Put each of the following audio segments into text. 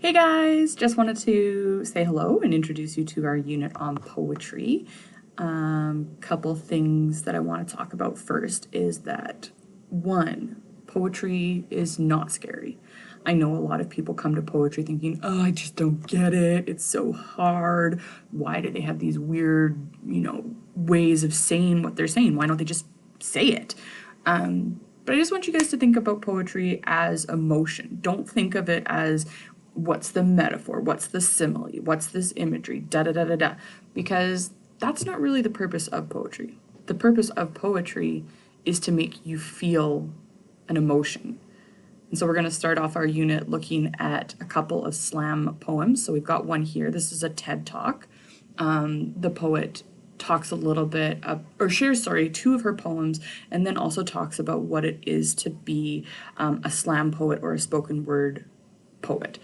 Hey guys, just wanted to say hello and introduce you to our unit on poetry. Couple things that I want to talk about first is that one, poetry is not scary. I know a lot of people come to poetry thinking, oh, I just don't get it. It's so hard. Why do they have these weird, ways of saying what they're saying? Why don't they just say it? But I just want you guys to think about poetry as emotion. Don't think of it as what's the metaphor, what's the simile, what's this imagery, da da da da da, because that's not really the purpose of poetry. The purpose of poetry is to make you feel an emotion. And so we're going to start off our unit looking at a couple of slam poems. So we've got one here. This is a TED Talk. The poet talks a little bit or shares, two of her poems, and then also talks about what it is to be a slam poet or a spoken word poet.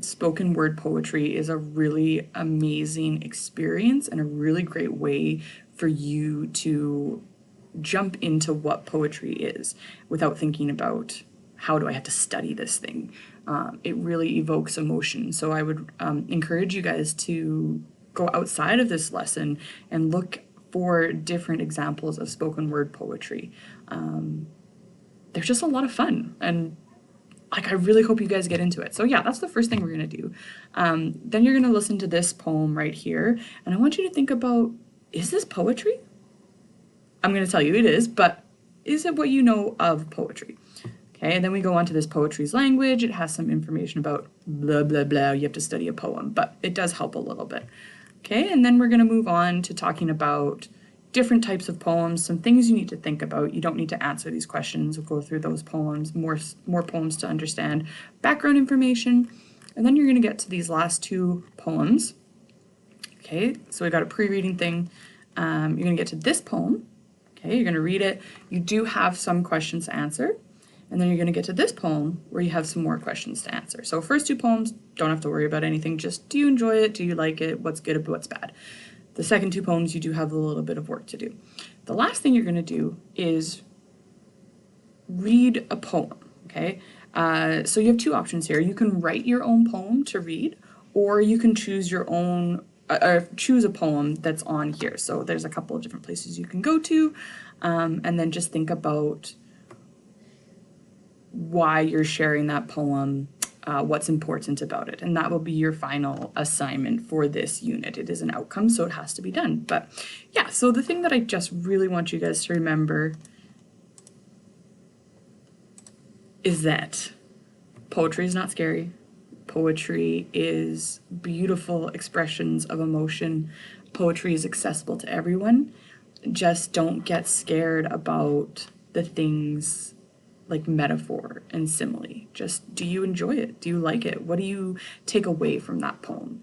Spoken word poetry is a really amazing experience and a really great way for you to jump into what poetry is without thinking about how do I have to study this thing. It really evokes emotion. So I would encourage you guys to go outside of this lesson and look for different examples of spoken word poetry. They're just a lot of fun, and I really hope you guys get into it. So yeah, that's the first thing we're gonna do. Then you're gonna listen to this poem right here, and I want you to think about, is this poetry? I'm gonna tell you it is, but is it what you know of poetry? Okay, and then we go on to this poetry's language. It has some information about blah, blah, blah. You have to study a poem, but it does help a little bit. Okay, and then we're gonna move on to talking about different types of poems, some things you need to think about. You don't need to answer these questions. We'll go through those poems, more poems to understand background information. And then you're going to get to these last two poems. Okay, so we got a pre-reading thing. You're going to get to this poem. Okay, you're going to read it. You do have some questions to answer. And then you're going to get to this poem where you have some more questions to answer. So first two poems, don't have to worry about anything. Just do you enjoy it? Do you like it? What's good? What's bad? The second two poems, you do have a little bit of work to do. The last thing you're going to do is read a poem, okay? So you have two options here. You can write your own poem to read, or you can choose your own, choose a poem that's on here. So there's a couple of different places you can go to, and then just think about why you're sharing that poem, what's important about it. And that will be your final assignment for this unit. It is an outcome, so it has to be done. But yeah, so the thing that I just really want you guys to remember is that poetry is not scary. Poetry is beautiful expressions of emotion. Poetry is accessible to everyone. Just don't get scared about the things like metaphor and simile. Just, do you enjoy it? Do you like it? What do you take away from that poem?